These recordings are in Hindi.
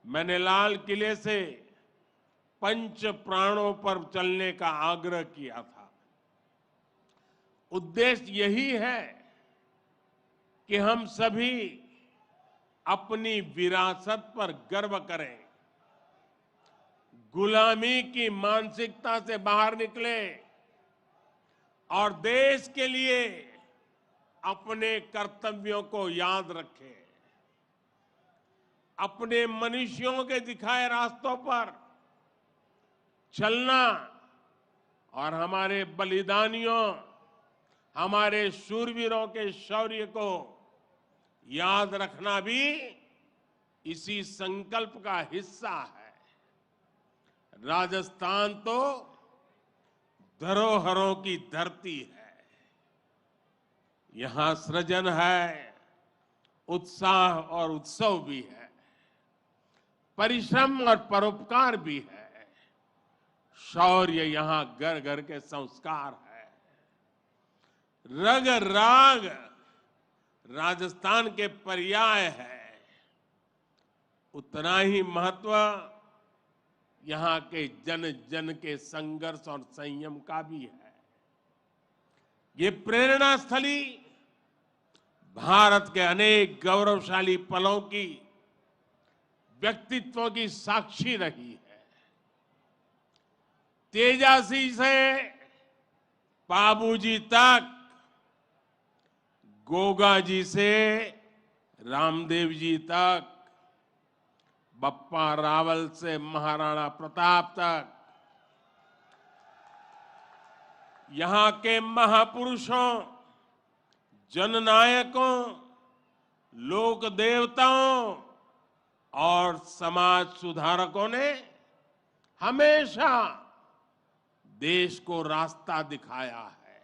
मैंने लाल किले से पंच प्राणों पर चलने का आग्रह किया था। उद्देश्य यही है कि हम सभी अपनी विरासत पर गर्व करें, गुलामी की मानसिकता से बाहर निकले और देश के लिए अपने कर्तव्यों को याद रखें। अपने मनुष्यों के दिखाए रास्तों पर चलना और हमारे बलिदानियों, हमारे शूरवीरों के शौर्य को याद रखना भी इसी संकल्प का हिस्सा है। राजस्थान तो धरोहरों की धरती है। यहां सृजन है, उत्साह और उत्सव भी है, परिश्रम और परोपकार भी है। शौर्य यहां घर घर के संस्कार है। रग राग राजस्थान के पर्याय है। उतना ही महत्व यहां के जन जन के संघर्ष और संयम का भी है। ये प्रेरणा स्थली भारत के अनेक गौरवशाली पलों की, व्यक्तित्वों की साक्षी रही है। तेजासी से बाबूजी तक, गोगा जी से रामदेव जी तक, बप्पा रावल से महाराणा प्रताप तक, यहां के महापुरुषों, जननायकों, लोक देवताओं और समाज सुधारकों ने हमेशा देश को रास्ता दिखाया है।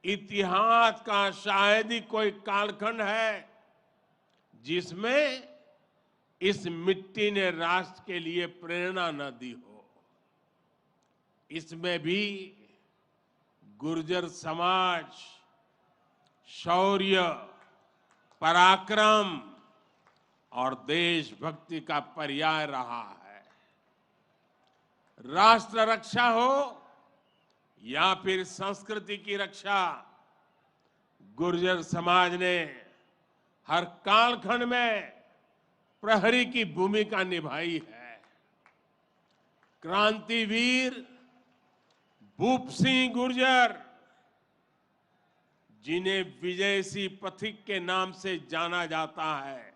इतिहास का शायद ही कोई कालखंड है जिसमें इस मिट्टी ने राष्ट्र के लिए प्रेरणा न दी हो। इसमें भी गुर्जर समाज शौर्य, पराक्रम और देशभक्ति का पर्याय रहा है। राष्ट्र रक्षा हो या फिर संस्कृति की रक्षा, गुर्जर समाज ने हर कालखंड में प्रहरी की भूमिका निभाई है। क्रांतिवीर भूप सिंह गुर्जर, जिन्हें विजय सिंह पथिक के नाम से जाना जाता है,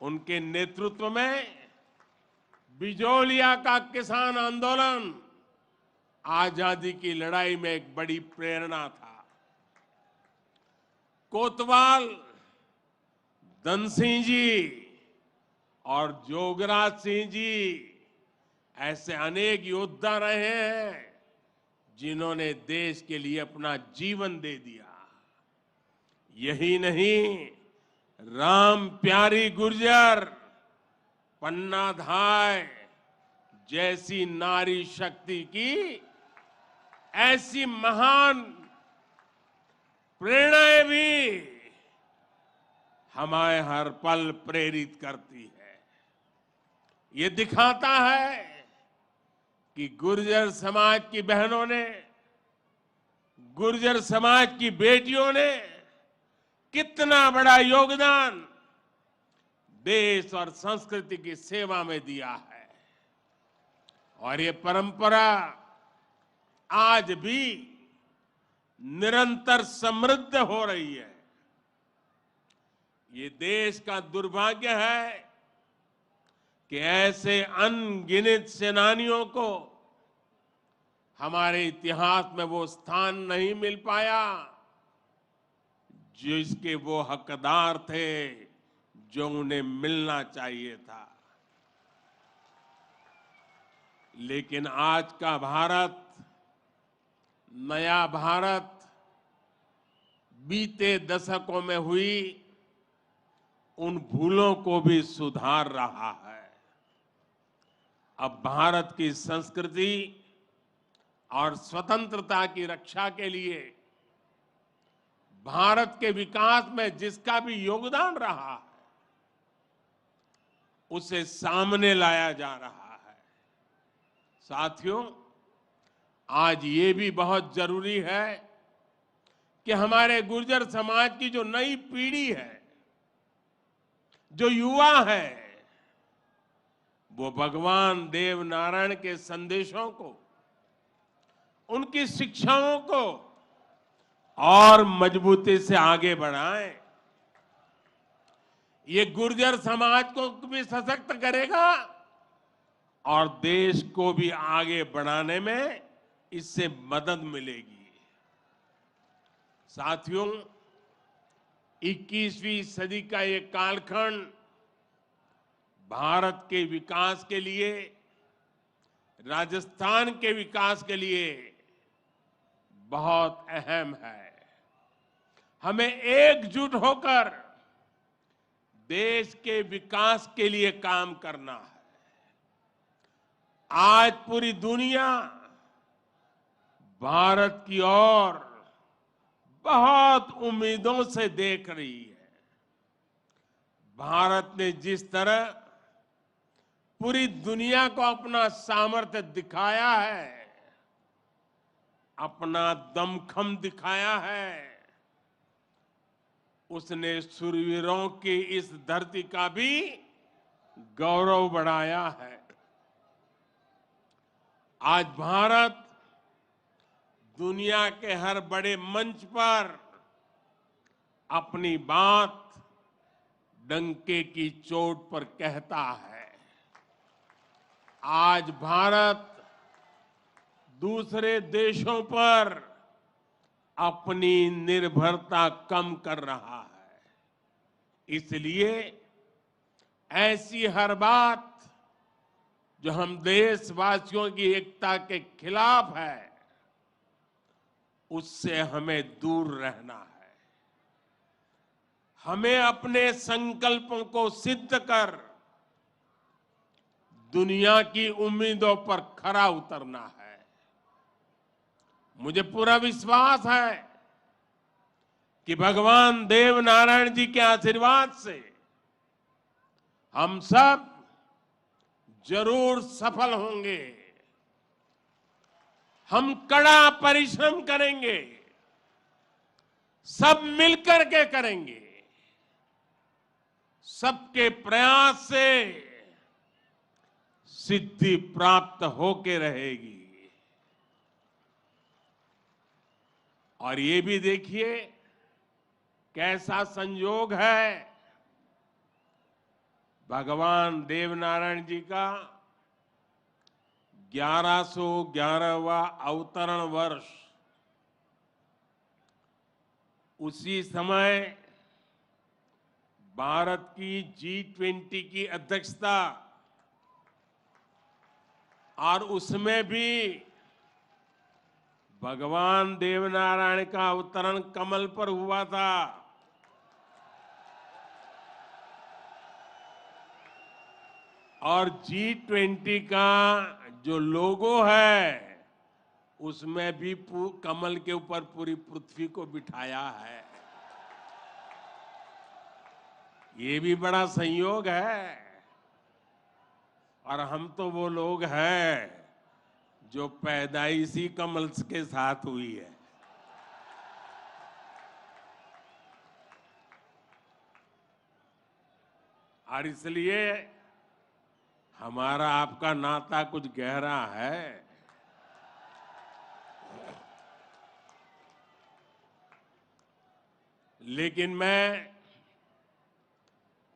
उनके नेतृत्व में बिजोलिया का किसान आंदोलन आजादी की लड़ाई में एक बड़ी प्रेरणा था। कोतवाल धन सिंह जी और जोगराज सिंह जी ऐसे अनेक योद्धा रहे हैं जिन्होंने देश के लिए अपना जीवन दे दिया। यही नहीं, राम प्यारी गुर्जर, पन्ना धाय जैसी नारी शक्ति की ऐसी महान प्रेरणाएं भी हमें हर पल प्रेरित करती है। ये दिखाता है कि गुर्जर समाज की बहनों ने, गुर्जर समाज की बेटियों ने कितना बड़ा योगदान देश और संस्कृति की सेवा में दिया है। और ये परंपरा आज भी निरंतर समृद्ध हो रही है। ये देश का दुर्भाग्य है कि ऐसे अनगिनत सेनानियों को हमारे इतिहास में वो स्थान नहीं मिल पाया जिसके वो हकदार थे, जो उन्हें मिलना चाहिए था। लेकिन आज का भारत, नया भारत, बीते दशकों में हुई उन भूलों को भी सुधार रहा है। अब भारत की संस्कृति और स्वतंत्रता की रक्षा के लिए भारत के विकास में जिसका भी योगदान रहा है, उसे सामने लाया जा रहा है। साथियों, आज ये भी बहुत जरूरी है कि हमारे गुर्जर समाज की जो नई पीढ़ी है, जो युवा है, वो भगवान देव नारायण के संदेशों को, उनकी शिक्षाओं को और मजबूती से आगे बढ़ाएं। ये गुर्जर समाज को भी सशक्त करेगा और देश को भी आगे बढ़ाने में इससे मदद मिलेगी। साथियों, 21वीं सदी का ये कालखंड भारत के विकास के लिए, राजस्थान के विकास के लिए बहुत अहम है। हमें एकजुट होकर देश के विकास के लिए काम करना है। आज पूरी दुनिया भारत की ओर बहुत उम्मीदों से देख रही है। भारत ने जिस तरह पूरी दुनिया को अपना सामर्थ्य दिखाया है, अपना दमखम दिखाया है, उसने शूरवीरों की इस धरती का भी गौरव बढ़ाया है। आज भारत दुनिया के हर बड़े मंच पर अपनी बात डंके की चोट पर कहता है। आज भारत दूसरे देशों पर अपनी निर्भरता कम कर रहा है। इसलिए ऐसी हर बात जो हम देशवासियों की एकता के खिलाफ है, उससे हमें दूर रहना है। हमें अपने संकल्पों को सिद्ध कर दुनिया की उम्मीदों पर खरा उतरना है। मुझे पूरा विश्वास है कि भगवान देव नारायण जी के आशीर्वाद से हम सब जरूर सफल होंगे। हम कड़ा परिश्रम करेंगे, सब मिलकर के करेंगे। सबके प्रयास से सिद्धि प्राप्त होके रहेगी। और ये भी देखिए कैसा संयोग है, भगवान देवनारायण जी का 1111वां अवतरण वर्ष। उसी समय भारत की G20 की अध्यक्षता, और उसमें भी भगवान देवनारायण का अवतरण कमल पर हुआ था। और G20 का जो लोगो है, उसमें भी कमल के ऊपर पूरी पृथ्वी को बिठाया है। ये भी बड़ा संयोग है। और हम तो वो लोग हैं जो पैदाइशी कमल के साथ हुई है। और इसलिए हमारा आपका नाता कुछ गहरा है। लेकिन मैं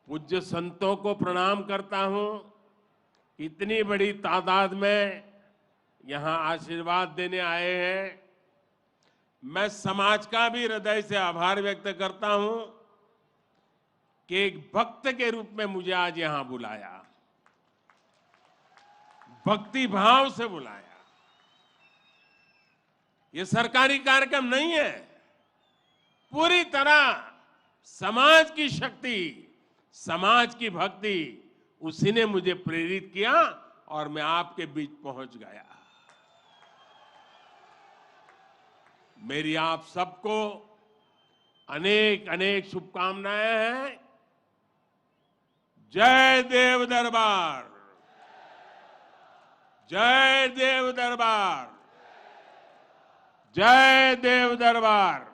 पूज्य संतों को प्रणाम करता हूं। इतनी बड़ी तादाद में यहां आशीर्वाद देने आए हैं। मैं समाज का भी हृदय से आभार व्यक्त करता हूं कि एक भक्त के रूप में मुझे आज यहां बुलाया, भक्ति भाव से बुलाया। ये सरकारी कार्यक्रम नहीं है। पूरी तरह समाज की शक्ति, समाज की भक्ति, उसी ने मुझे प्रेरित किया और मैं आपके बीच पहुंच गया। मेरी आप सबको अनेक अनेक शुभकामनाएं हैं। जय देव दरबार, जय देव दरबार, जय देव दरबार।